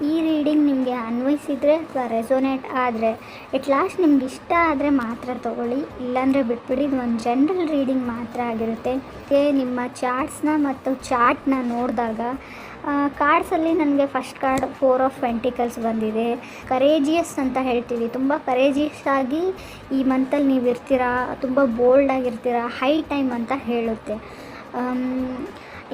ಈ ರೀಡಿಂಗ್ ನಿಮಗೆ ಅನ್ವಯಿಸಿದರೆ ಅಥವಾ ರೆಸೊನೇಟ್ ಆದರೆ ಎಟ್ ಲಾಸ್ಟ್ ನಿಮ್ಗೆ ಇಷ್ಟ ಆದರೆ ಮಾತ್ರ ತೊಗೊಳ್ಳಿ, ಇಲ್ಲಾಂದರೆ ಬಿಟ್ಬಿಡಿ. ಇದು ಒಂದು ಜನರಲ್ ರೀಡಿಂಗ್ ಮಾತ್ರ ಆಗಿರುತ್ತೆ. ನಿಮ್ಮ ಚಾರ್ಟ್ಸ್ನ ಮತ್ತು ಚಾರ್ಟ್ನ ನೋಡಿದಾಗ ಕಾರ್ಡ್ಸಲ್ಲಿ ನನಗೆ ಫಸ್ಟ್ ಕಾರ್ಡ್ 4 ಆಫ್ ಪೆಂಟಿಕಲ್ಸ್ ಬಂದಿದೆ. ಕರೇಜಿಯಸ್ ಅಂತ ಹೇಳ್ತೀವಿ, ತುಂಬ ಕರೇಜಿಯಸ್ ಆಗಿ ಈ ಮಂತಲ್ಲಿ ನೀವು ಇರ್ತೀರಾ, ತುಂಬ ಬೋಲ್ಡ್ ಆಗಿರ್ತೀರಾ, ಹೈ ಟೈಮ್ ಅಂತ ಹೇಳುತ್ತೆ.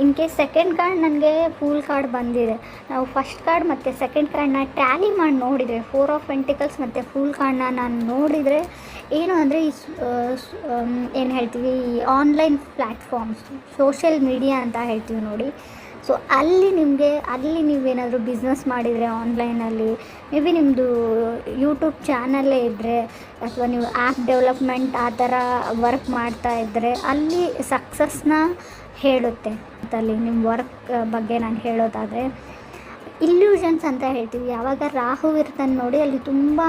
ಇನ್ ಕೇಸ್ ಸೆಕೆಂಡ್ ಕಾರ್ಡ್ ನನಗೆ ಫೂಲ್ ಕಾರ್ಡ್ ಬಂದಿದೆ. ನಾವು ಫಸ್ಟ್ ಕಾರ್ಡ್ ಮತ್ತು ಸೆಕೆಂಡ್ ಕಾರ್ಡ್ನ ಟ್ಯಾಲಿ ಮಾಡಿ ನೋಡಿದರೆ 4 ಆಫ್ ಪೆಂಟಿಕಲ್ಸ್ ಮತ್ತು ಫೂಲ್ ಕಾರ್ಡ್ನ ನಾನು ನೋಡಿದರೆ ಏನು ಅಂದರೆ ಏನು ಹೇಳ್ತೀವಿ, ಈ ಆನ್ಲೈನ್ ಪ್ಲ್ಯಾಟ್ಫಾರ್ಮ್ಸ್, ಸೋಷಿಯಲ್ ಮೀಡಿಯಾ ಅಂತ ಹೇಳ್ತೀವಿ ನೋಡಿ. ಸೊ ಅಲ್ಲಿ ನೀವೇನಾದರೂ ಬಿಸ್ನೆಸ್ ಮಾಡಿದರೆ ಆನ್ಲೈನಲ್ಲಿ, ಮೇ ಬಿ ನಿಮ್ಮದು ಯೂಟ್ಯೂಬ್ ಚಾನಲ್ಲೇ ಇದ್ದರೆ ಅಥವಾ ನೀವು ಆ್ಯಪ್ ಡೆವಲಪ್ಮೆಂಟ್ ಆ ಥರ ವರ್ಕ್ ಮಾಡ್ತಾ ಇದ್ದರೆ ಅಲ್ಲಿ ಸಕ್ಸಸ್ನ ಹೇಳುತ್ತೆ. ಅಲ್ಲಿ ನಿಮ್ಮ ವರ್ಕ್ ಬಗ್ಗೆ ನಾನು ಹೇಳೋದಾದರೆ ಇಲ್ಯೂಷನ್ಸ್ ಅಂತ ಹೇಳ್ತೀವಿ. ಯಾವಾಗ ರಾಹು ಇರ್ತಾನೆ ನೋಡಿ, ಅಲ್ಲಿ ತುಂಬ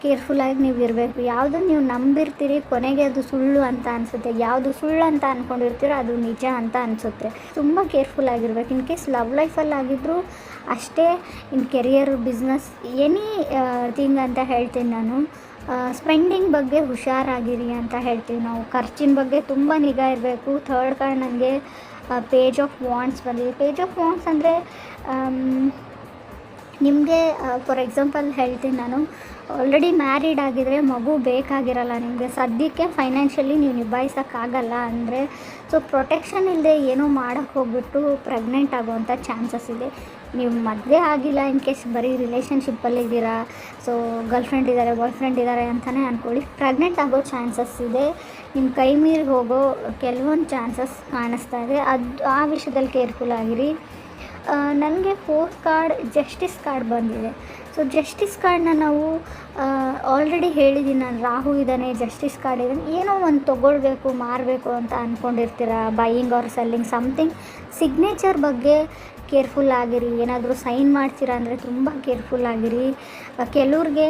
ಕೇರ್ಫುಲ್ಲಾಗಿ ನೀವು ಇರಬೇಕು. ಯಾವುದನ್ನು ನೀವು ನಂಬಿರ್ತೀರಿ ಕೊನೆಗೆ ಅದು ಸುಳ್ಳು ಅಂತ ಅನಿಸುತ್ತೆ, ಯಾವುದು ಸುಳ್ಳು ಅಂತ ಅಂದ್ಕೊಂಡಿರ್ತೀರೋ ಅದು ನಿಜ ಅಂತ ಅನಿಸುತ್ತೆ. ತುಂಬ ಕೇರ್ಫುಲ್ಲಾಗಿರ್ಬೇಕು. ಇನ್ ಕೇಸ್ ಲವ್ ಲೈಫಲ್ಲಾಗಿದ್ದರೂ ಅಷ್ಟೇ, ಇನ್ ಕೆರಿಯರ್, ಬಿಸ್ನೆಸ್, ಎನಿ ಥಿಂಗ್ ಅಂತ ಹೇಳ್ತೀನಿ ನಾನು. ಸ್ಪೆಂಡಿಂಗ್ ಬಗ್ಗೆ ಹುಷಾರಾಗಿರಿ ಅಂತ ಹೇಳ್ತೀವಿ ನಾವು. ಖರ್ಚಿನ ಬಗ್ಗೆ ತುಂಬ ನಿಗಾ ಇರಬೇಕು. ಥರ್ಡ್ ಕಾರ್ಡ್ ನನಗೆ ಪೇಜ್ ಆಫ್ ವಾಂಡ್ಸ್ ಬಂದಿದೆ. ಪೇಜ್ ಆಫ್ ವಾಂಡ್ಸ್ ಅಂದರೆ ನಿಮಗೆ ಫಾರ್ ಎಕ್ಸಾಂಪಲ್ ಹೇಳ್ತೀನಿ ನಾನು, ಆಲ್ರೆಡಿ ಮ್ಯಾರಿಡ್ ಆಗಿದರೆ ಮಗು ಬೇಕಾಗಿರಲ್ಲ ನಿಮಗೆ, ಸದ್ಯಕ್ಕೆ ಫೈನಾನ್ಷಿಯಲಿ ನೀವು ನಿಭಾಯಿಸೋಕ್ಕಾಗಲ್ಲ ಅಂದರೆ, ಸೊ ಪ್ರೊಟೆಕ್ಷನ್ ಇಲ್ಲದೆ ಏನೋ ಮಾಡೋಕ್ಕೆ ಹೋಗ್ಬಿಟ್ಟು ಪ್ರೆಗ್ನೆಂಟ್ ಆಗುವಂಥ ಚಾನ್ಸಸ್ ಇದೆ. ನೀವು ಮದುವೆ ಆಗಿಲ್ಲ, ಇನ್ ಕೇಸ್ ಬರೀ ರಿಲೇಷನ್ಶಿಪ್ಪಲ್ಲಿದ್ದೀರಾ, ಸೊ ಗರ್ಲ್ಫ್ರೆಂಡ್ ಇದ್ದಾರೆ, ಬಾಯ್ ಫ್ರೆಂಡ್ ಇದ್ದಾರೆ ಅಂತಲೇ ಅಂದ್ಕೊಳ್ಳಿ, ಪ್ರೆಗ್ನೆಂಟ್ ಆಗೋ ಚಾನ್ಸಸ್ ಇದೆ. ನಿಮ್ಮ ಕೈ ಮೀರಿ ಹೋಗೋ ಕೆಲವೊಂದು ಚಾನ್ಸಸ್ ಕಾಣಿಸ್ತಾ ಇದೆ. ಆ ವಿಷಯದಲ್ಲಿ ಕೇರ್ಫುಲ್ ಆಗಿರಿ. ನನಗೆ 4th ಕಾರ್ಡ್ ಜಸ್ಟಿಸ್ ಕಾರ್ಡ್ ಬಂದಿದೆ. ಸೊ ಜಸ್ಟಿಸ್ ಕಾರ್ಡನ್ನ ನಾವು ಆಲ್ರೆಡಿ ಹೇಳಿದ್ದೀನಿ ನಾನು, ರಾಹು ಇದ್ದಾನೆ, ಜಸ್ಟಿಸ್ ಕಾರ್ಡ್ ಇದ್ದಾನೆ, ಏನೋ ಒಂದು ತೊಗೊಳ್ಬೇಕು, ಮಾರಬೇಕು ಅಂತ ಅಂದ್ಕೊಂಡಿರ್ತೀರ, buying or selling something. Signature ಬಗ್ಗೆ ಕೇರ್ಫುಲ್ ಆಗಿರಿ. ಏನಾದರೂ ಸೈನ್ ಮಾಡ್ತೀರಾ ಅಂದರೆ ತುಂಬ ಕೇರ್ಫುಲ್ ಆಗಿರಿ. ಕೆಲವ್ರಿಗೆ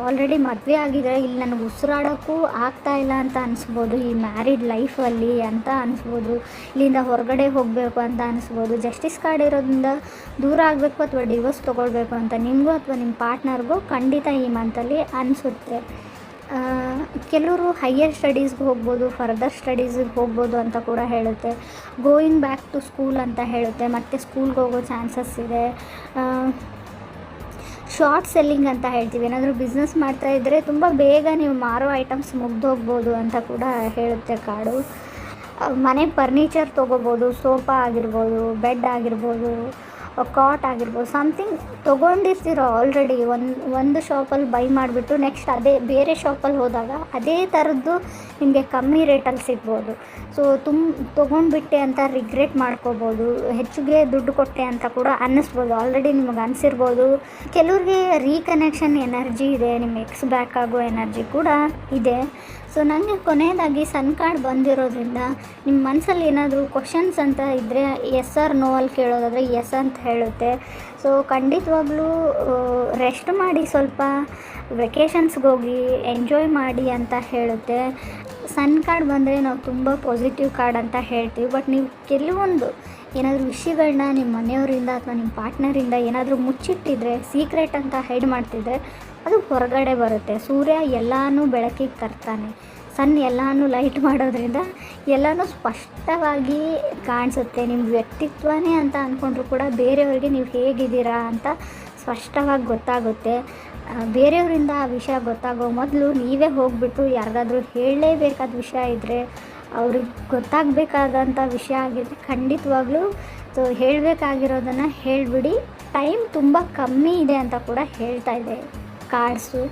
ಆಲ್ರೆಡಿ ಮದುವೆ ಆಗಿದೆ, ಇಲ್ಲಿ ನನಗೆ ಉಸಿರಾಡೋಕ್ಕೂ ಆಗ್ತಾಯಿಲ್ಲ ಅಂತ ಅನಿಸ್ಬೋದು ಈ ಮ್ಯಾರಿಡ್ ಲೈಫಲ್ಲಿ ಅಂತ ಅನಿಸ್ಬೋದು, ಇಲ್ಲಿಂದ ಹೊರಗಡೆ ಹೋಗಬೇಕು ಅಂತ ಅನಿಸ್ಬೋದು. ಜಸ್ಟಿಸ್ ಕಾರ್ಡ್ ಇರೋದ್ರಿಂದ ದೂರ ಆಗಬೇಕು ಅಥವಾ ಡಿವೋರ್ಸ್ ತೊಗೊಳ್ಬೇಕು ಅಂತ ನಿಮಗೂ ಅಥವಾ ನಿಮ್ಮ ಪಾರ್ಟ್ನರ್ಗೂ ಖಂಡಿತ ಈ ಮಂತಲ್ಲಿ ಅನಿಸುತ್ತೆ. ಕೆಲವರು ಹೈಯರ್ ಸ್ಟಡೀಸ್ಗೆ ಹೋಗ್ಬೋದು, ಫರ್ದರ್ ಸ್ಟಡೀಸಿಗೆ ಹೋಗ್ಬೋದು ಅಂತ ಕೂಡ ಹೇಳುತ್ತೆ. ಗೋಯಿಂಗ್ ಬ್ಯಾಕ್ ಟು ಸ್ಕೂಲ್ ಅಂತ ಹೇಳುತ್ತೆ, ಮತ್ತು ಸ್ಕೂಲ್ಗೆ ಹೋಗೋ ಚಾನ್ಸಸ್ ಇದೆ. ಶಾರ್ಟ್ ಸೆಲ್ಲಿಂಗ್ ಅಂತ ಹೇಳ್ತೀವಿ, ಏನಾದರೂ ಬಿಸ್ನೆಸ್ ಮಾಡ್ತಾಯಿದ್ರೆ ತುಂಬ ಬೇಗ ನೀವು ಮಾರೋ ಐಟಮ್ಸ್ ಮುಗ್ದೋಗ್ಬೋದು ಅಂತ ಕೂಡ ಹೇಳುತ್ತೆ ಕಾರ್ಡು. ಮನೆ ಫರ್ನಿಚರ್ ತೊಗೋಬೋದು, ಸೋಫಾ ಆಗಿರ್ಬೋದು, ಬೆಡ್ ಆಗಿರ್ಬೋದು, ಕಾಟ್ ಆಗಿರ್ಬೋದು, ಸಮಥಿಂಗ್ ತೊಗೊಂಡಿರ್ತೀರೋ ಆಲ್ರೆಡಿ ಒಂದು ಶಾಪಲ್ಲಿ ಬೈ ಮಾಡಿಬಿಟ್ಟು ನೆಕ್ಸ್ಟ್ ಅದೇ ಬೇರೆ ಶಾಪಲ್ಲಿ ಹೋದಾಗ ಅದೇ ಥರದ್ದು ನಿಮಗೆ ಕಮ್ಮಿ ರೇಟಲ್ಲಿ ಸಿಗ್ಬೋದು. ಸೊ ತೊಗೊಂಡ್ಬಿಟ್ಟೆ ಅಂತ ರಿಗ್ರೆಟ್ ಮಾಡ್ಕೋಬೋದು, ಹೆಚ್ಚಿಗೆ ದುಡ್ಡು ಕೊಟ್ಟೆ ಅಂತ ಕೂಡ ಅನ್ನಿಸ್ಬೋದು, ಆಲ್ರೆಡಿ ನಿಮಗೆ ಅನಿಸಿರ್ಬೋದು. ಕೆಲವ್ರಿಗೆ ರೀಕನೆಕ್ಷನ್ ಎನರ್ಜಿ ಇದೆ, ನಿಮ್ಮ ಎಕ್ಸ್ ಬ್ಯಾಕ್ ಆಗೋ ಎನರ್ಜಿ ಕೂಡ ಇದೆ. ಸೊ ನನಗೆ ಕೊನೆಯದಾಗಿ ಸನ್ ಕಾರ್ಡ್ ಬಂದಿರೋದ್ರಿಂದ ನಿಮ್ಮ ಮನಸ್ಸಲ್ಲಿ ಏನಾದರೂ ಕ್ವಶನ್ಸ್ ಅಂತ ಇದ್ದರೆ ಎಸ್ ಆರ್ ನೋ ಅಲ್ಲಿ ಕೇಳೋದಾದರೆ ಎಸ್ ಅಂತ ಹೇಳುತ್ತೆ. ಸೊ ಖಂಡಿತವಾಗ್ಲೂ ರೆಸ್ಟ್ ಮಾಡಿ, ಸ್ವಲ್ಪ ವೆಕೇಷನ್ಸ್ಗೆ ಹೋಗಿ ಎಂಜಾಯ್ ಮಾಡಿ ಅಂತ ಹೇಳುತ್ತೆ. ಸನ್ ಕಾರ್ಡ್ ಬಂದರೆ ನಾವು ತುಂಬ ಪಾಸಿಟಿವ್ ಕಾರ್ಡ್ ಅಂತ ಹೇಳ್ತೀವಿ. ಬಟ್ ನೀವು ಕೆಲವೊಂದು ಏನಾದರೂ ವಿಷಯಗಳನ್ನ ನಿಮ್ಮ ಮನೆಯವರಿಂದ ಅಥವಾ ನಿಮ್ಮ ಪಾರ್ಟ್ನರಿಂದ ಏನಾದರೂ ಮುಚ್ಚಿಟ್ಟಿದ್ರೆ, ಸೀಕ್ರೆಟ್ ಅಂತ ಹೈಡ್ ಮಾಡ್ತಿದ್ರೆ ಅದು ಹೊರಗಡೆ ಬರುತ್ತೆ. ಸೂರ್ಯ ಎಲ್ಲನೂ ಬೆಳಕಿಗೆ ತರ್ತಾನೆ, ಸನ್ ಎಲ್ಲನೂ ಲೈಟ್ ಮಾಡೋದ್ರಿಂದ ಎಲ್ಲನೂ ಸ್ಪಷ್ಟವಾಗಿ ಕಾಣಿಸುತ್ತೆ. ನಿಮ್ಮ ವ್ಯಕ್ತಿತ್ವನೇ ಅಂತ ಅಂದ್ಕೊಂಡ್ರು ಕೂಡ ಬೇರೆಯವ್ರಿಗೆ ನೀವು ಹೇಗಿದ್ದೀರಾ ಅಂತ ಸ್ಪಷ್ಟವಾಗಿ ಗೊತ್ತಾಗುತ್ತೆ. ಬೇರೆಯವರಿಂದ ಆ ವಿಷಯ ಗೊತ್ತಾಗೋ ಮೊದಲು ನೀವೇ ಹೋಗಿಬಿಟ್ಟು ಯಾರಿಗಾದ್ರೂ ಹೇಳಲೇಬೇಕಾದ ವಿಷಯ ಇದ್ದರೆ, ಅವ್ರಿಗೆ ಗೊತ್ತಾಗಬೇಕಾದಂಥ ವಿಷಯ ಆಗಿದ್ದರೆ ಖಂಡಿತವಾಗ್ಲೂ ಸೊ ಹೇಳಬೇಕಾಗಿರೋದನ್ನು ಹೇಳಿಬಿಡಿ. ಟೈಮ್ ತುಂಬ ಕಮ್ಮಿ ಇದೆ ಅಂತ ಕೂಡ ಹೇಳ್ತಾ ಇದೆ ಕಾರ್ಡ್ಸು.